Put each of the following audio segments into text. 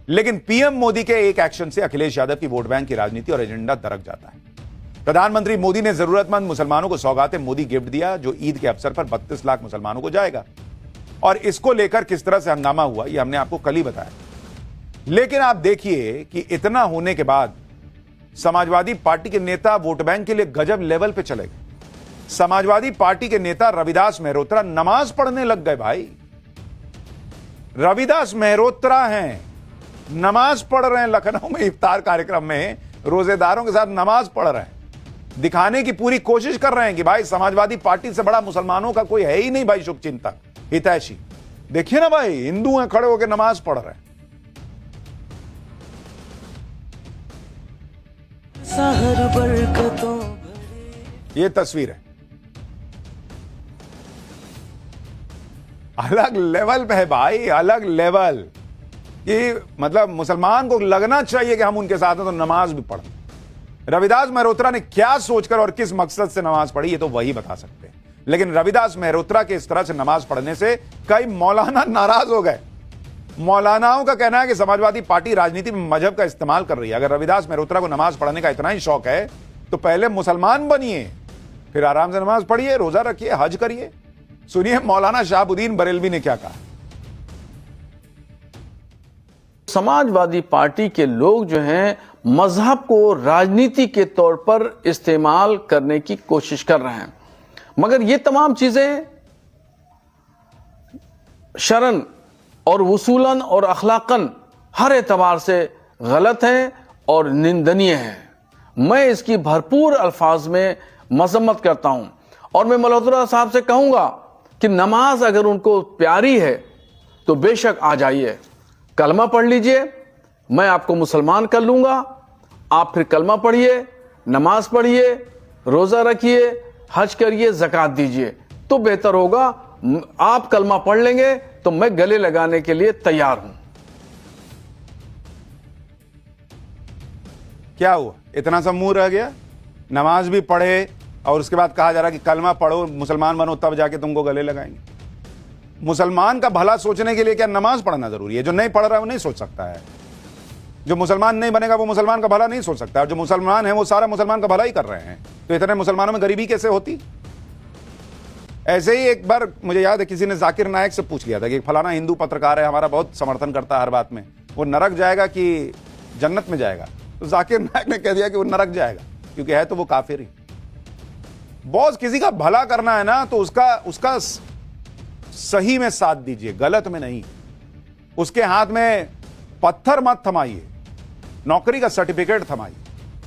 लेकिन पीएम मोदी के एक एक्शन से अखिलेश यादव की वोट बैंक की राजनीति और एजेंडा दरक जाता है। प्रधानमंत्री मोदी ने जरूरतमंद मुसलमानों को सौगातें मोदी गिफ्ट दिया, जो ईद के अवसर पर 32 लाख मुसलमानों को जाएगा। और इसको लेकर किस तरह से हंगामा हुआ, यह हमने आपको कल ही बताया। लेकिन आप देखिए कि इतना होने के बाद समाजवादी पार्टी के नेता वोट बैंक के लिए गजब लेवल पे चले गए। समाजवादी पार्टी के नेता रविदास मेहरोत्रा नमाज पढ़ने लग गए। भाई रविदास मेहरोत्रा हैं, नमाज पढ़ रहे हैं। लखनऊ में इफ्तार कार्यक्रम में रोजेदारों के साथ नमाज पढ़ रहे हैं, दिखाने की पूरी कोशिश कर रहे हैं कि भाई समाजवादी पार्टी से बड़ा मुसलमानों का कोई है ही नहीं भाई, शुभचिंतक, हितैषी। देखिए ना भाई, हिंदू हैं, खड़े होकर नमाज पढ़ रहे हैं। ये तस्वीर है, अलग लेवल पे है भाई, अलग लेवल कि मतलब मुसलमान को लगना चाहिए कि हम उनके साथ हैं तो नमाज भी पढ़ें। रविदास मेहरोत्रा ने क्या सोचकर और किस मकसद से नमाज पढ़ी, ये तो वही बता सकते हैं। लेकिन रविदास मेहरोत्रा के इस तरह से नमाज पढ़ने से कई मौलाना नाराज हो गए। मौलानाओं का कहना है कि समाजवादी पार्टी राजनीति में मजहब का इस्तेमाल कर रही है। अगर रविदास मेहरोत्रा को नमाज पढ़ने का इतना ही शौक है तो पहले मुसलमान बनिए, फिर आराम से नमाज पढ़िए, रोजा रखिए, हज करिए। सुनिए मौलाना शाहबुद्दीन बरेलवी ने क्या कहा। समाजवादी पार्टी के लोग जो हैं मजहब को राजनीति के तौर पर इस्तेमाल करने की कोशिश कर रहे हैं, मगर ये तमाम चीजें शरन और वसूलन और अखलाकन हर एतबार से गलत हैं और निंदनीय हैं। मैं इसकी भरपूर अल्फाज में मजम्मत करता हूं और मैं मल्होत्रा साहब से कहूंगा कि नमाज अगर उनको प्यारी है तो बेशक आ जाइए, कलमा पढ़ लीजिए, मैं आपको मुसलमान कर लूंगा। आप फिर कलमा पढ़िए, नमाज पढ़िए, रोजा रखिए, हज करिए, ज़कात दीजिए, तो बेहतर होगा। आप कलमा पढ़ लेंगे तो मैं गले लगाने के लिए तैयार हूं। क्या हुआ, इतना सा मुंह रह गया? नमाज भी पढ़े और उसके बाद कहा जा रहा कि कलमा पढ़ो, मुसलमान बनो, तब जाके तुमको गले लगाएंगे। मुसलमान का भला सोचने के लिए क्या नमाज पढ़ना जरूरी है? जो नहीं पढ़ रहा है वो नहीं सोच सकता है। जो मुसलमान नहीं बनेगा वो मुसलमान का भला नहीं सोच सकता है। जो मुसलमान है वो सारा मुसलमान का भला ही कर रहे हैं। तो इतने मुसलमानों में गरीबी कैसे होती? ऐसे ही एक बार मुझे याद है किसी ने जाकिर नायक से पूछ लिया था कि फलाना हिंदू पत्रकार है, हमारा बहुत समर्थन करता है हर बात में, वो नरक जाएगा कि जन्नत में जाएगा? तो जाकिर नायक ने कह दिया कि वो नरक जाएगा, क्योंकि है तो वो काफिर ही। बॉस किसी का भला करना है ना तो उसका सही में साथ दीजिए, गलत में नहीं। उसके हाथ में पत्थर मत थमाइए, नौकरी का सर्टिफिकेट थमाइए,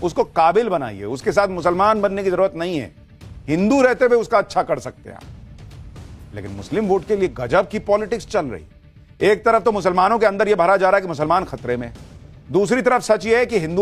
उसको काबिल बनाइए। उसके साथ मुसलमान बनने की जरूरत नहीं है, हिंदू रहते हुए उसका अच्छा कर सकते हैं। लेकिन मुस्लिम वोट के लिए गजब की पॉलिटिक्स चल रही। एक तरफ तो मुसलमानों के अंदर यह भरा जा रहा है कि मुसलमान खतरे में, दूसरी तरफ सच यह है कि हिंदुओं